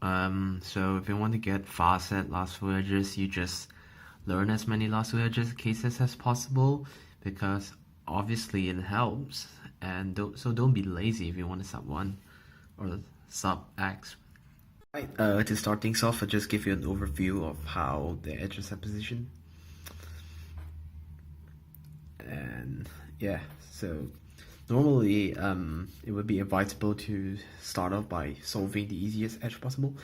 So if you want to get fast at last four edges, you just learn as many last four edges cases as possible because obviously it helps. And don't be lazy if you want to sub one or sub X. Right. To start things off, I'll just give you an overview of how the edges are positioned. And yeah, so normally it would be advisable to start off by solving the easiest edge possible,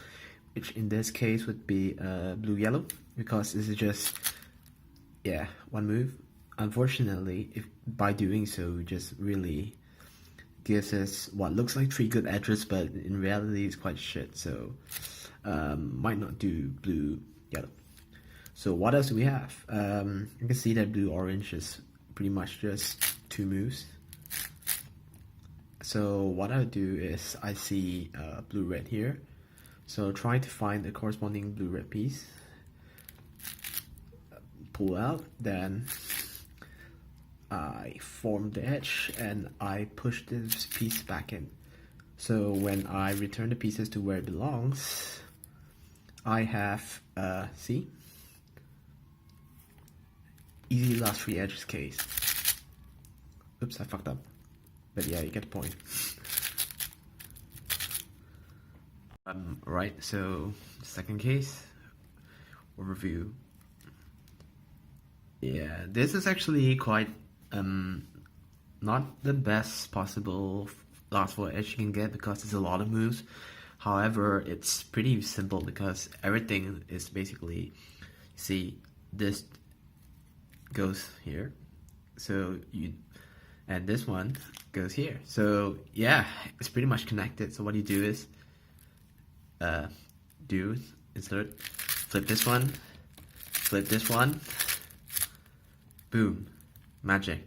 which in this case would be blue yellow, because this is just one move. Unfortunately, if by doing so just really gives us what looks like three good edges, but in reality it's quite shit, so might not do blue yellow. So what else do we have? You can see that blue orange is pretty much just two moves. So what I would do is I see blue red here, so try to find the corresponding blue red piece, pull out, then I form the edge and I push this piece back in. So when I return the pieces to where it belongs, I have see, easy last three edges case. Oops, I fucked up. But yeah, you get the point. Right, so second case, overview. Yeah, this is actually quite not the best possible last four edge you can get because there's a lot of moves. However, it's pretty simple because everything is basically, see, this goes here, so you, and this one goes here. So yeah, it's pretty much connected. So what you do is insert, flip this one, boom, magic.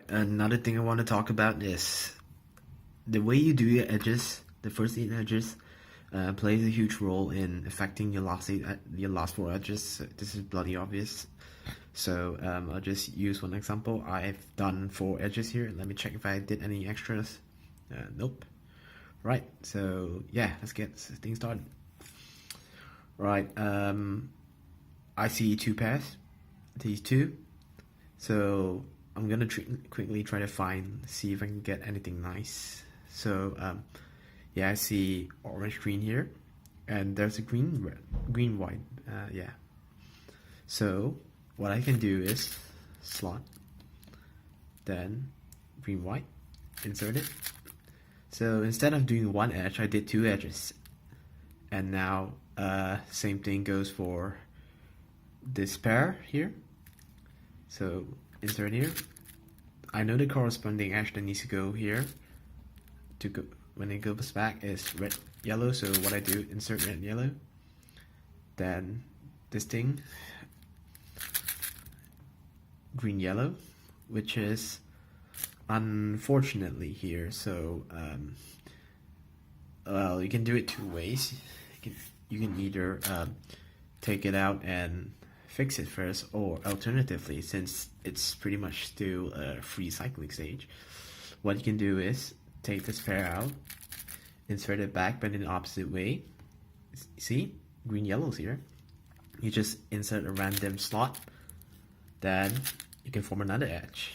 Another thing I want to talk about is the way you do your edges. The first 8 edges plays a huge role in affecting your last 4 edges. This is bloody obvious. So I'll just use one example. I've done 4 edges here. Let me check if I did any extras. Nope. Right, so yeah, let's get things started. Right, I see 2 pairs, these 2. So I'm gonna quickly try to see if I can get anything nice. So yeah, I see orange green here, and there's a green white. Yeah. So what I can do is slot, then green white, insert it. So instead of doing one edge, I did 2 edges, and now same thing goes for this pair here. So insert here. I know the corresponding edge that needs to go here to go when it goes back is red yellow. So what I do, insert red yellow, then this thing green yellow, which is unfortunately here. So well, you can do it 2 ways. You can either take it out and fix it first, or alternatively, since it's pretty much still a free cycling stage, what you can do is take this pair out, insert it back but in the opposite way. See, green yellow's here. You just insert a random slot, then you can form another edge,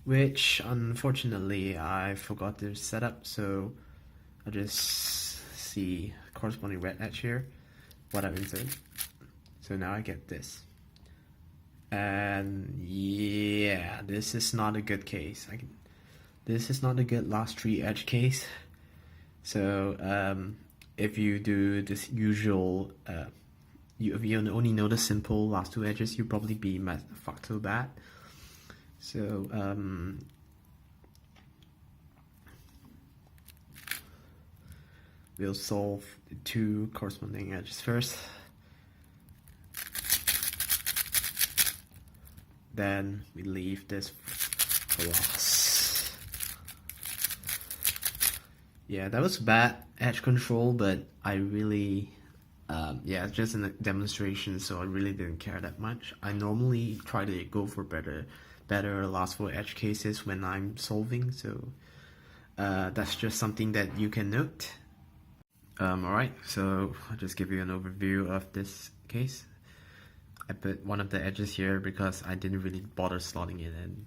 which unfortunately I forgot to set up. So I'll just see corresponding red edge here, what I've inserted. So now I get this, and yeah, this is not a good case. This is not a good last 3 edge case. So if you do this usual, if you only know the simple last 2 edges, you'll probably be fucked so bad. So we'll solve the 2 corresponding edges first. Then we leave this for last. Yeah, that was bad edge control, but I really, yeah, it's just a demonstration, so I really didn't care that much. I normally try to go for better last 4 edge cases when I'm solving, so that's just something that you can note. Alright, so I'll just give you an overview of this case. I put one of the edges here because I didn't really bother slotting it in.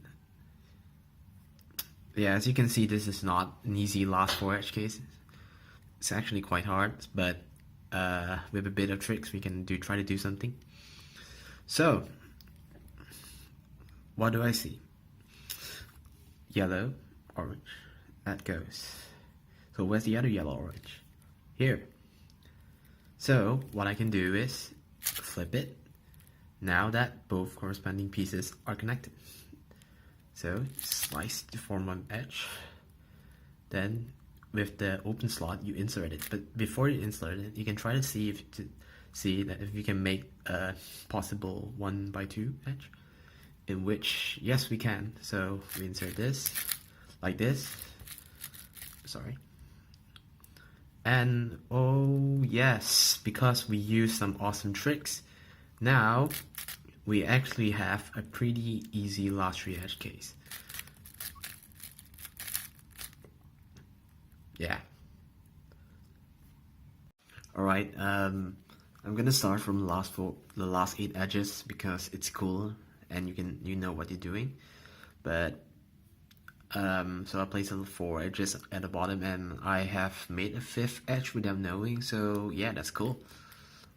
Yeah, as you can see, this is not an easy last 4 edge case. It's actually quite hard, but with a bit of tricks we can try to do something. So, what do I see? Yellow, orange. That goes. So where's the other yellow, orange? Here. So what I can do is flip it. Now that both corresponding pieces are connected. So slice to form an edge. Then with the open slot you insert it. But before you insert it, you can try to see if you can make a possible 1x2 edge. In which, yes, we can. So we insert this like this. Sorry. And oh yes, because we use some awesome tricks, now we actually have a pretty easy last 3 edge case. Yeah. Alright, I'm gonna start from the last 8 edges because it's cool and you know what you're doing. But so I placed 4 edges at the bottom and I have made a 5th edge without knowing, so yeah, that's cool.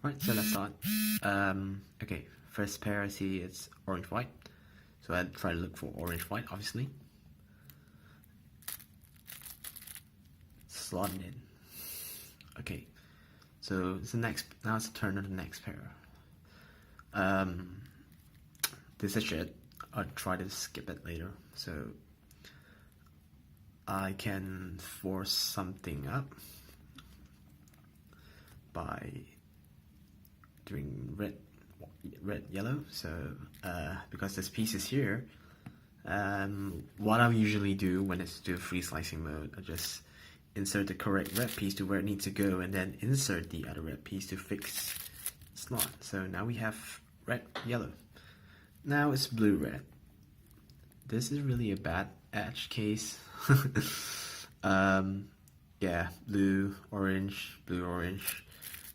Alright, so let's start. Okay, first pair I see it's orange white, so I try to look for orange white, obviously. Slot it in. Okay, so it's now it's the turn of the next pair. This is shit. I'll try to skip it later. So I can force something up by doing red, yellow. So because this piece is here, what I usually do when it's do free slicing mode, I just insert the correct red piece to where it needs to go, and then insert the other red piece to fix slot. So now we have red, yellow. Now it's blue, red. This is really a bad edge case. Yeah, blue, orange,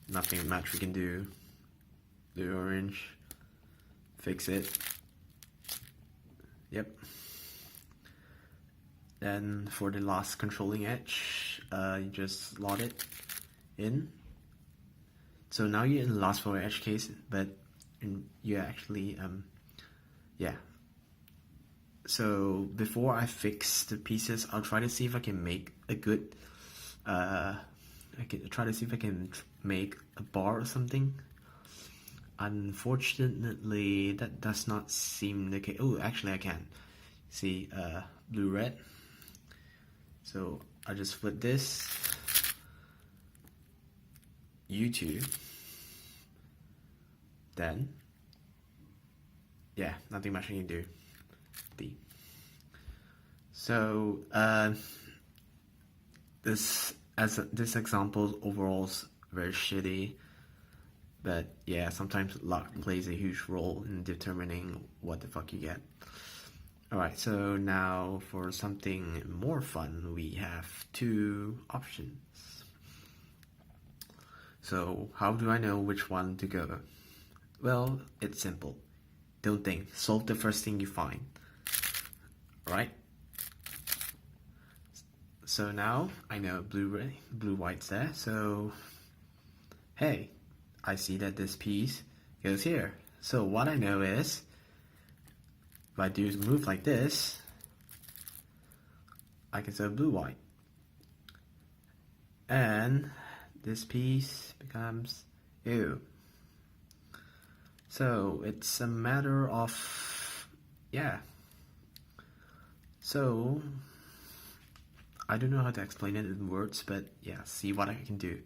nothing much we can do. Blue, orange, fix it. Yep. Then for the last controlling edge, you just slot it in. So now you're in the last 4 edge case, but you actually, yeah. So before I fix the pieces, I'll try to see if I can make a good, I can try to see if I can make a bar or something. Unfortunately, that does not seem the case. Oh, actually I can. See, blue, red. So I just flip this. U2. Then, yeah, nothing much I can do. B. So this example overall is very shitty, but yeah, sometimes luck plays a huge role in determining what the fuck you get. Alright, so now for something more fun, we have 2 options. So how do I know which one to go? Well, it's simple. Don't think. Solve the first thing you find. Right? So now I know blue, white's there. So hey, I see that this piece goes here. So what I know is, if I do a move like this, I can say blue, white, and this piece becomes ew. So it's a matter of, yeah. So I don't know how to explain it in words, but yeah, see what I can do.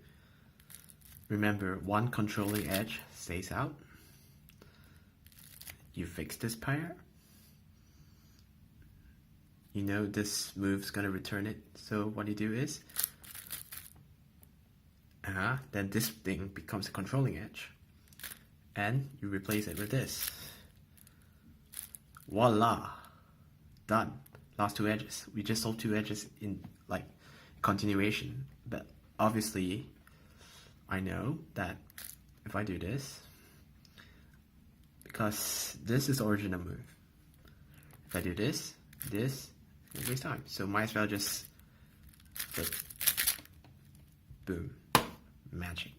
Remember, one controlling edge stays out. You fix this pair. You know this move's gonna return it, so what you do is, then this thing becomes a controlling edge, and you replace it with this. Voila! Done. Last 2 edges. We just solved 2 edges in like continuation, but obviously I know that if I do this, because this is original move, if I do this, it waste time. So might as well just boom, magic.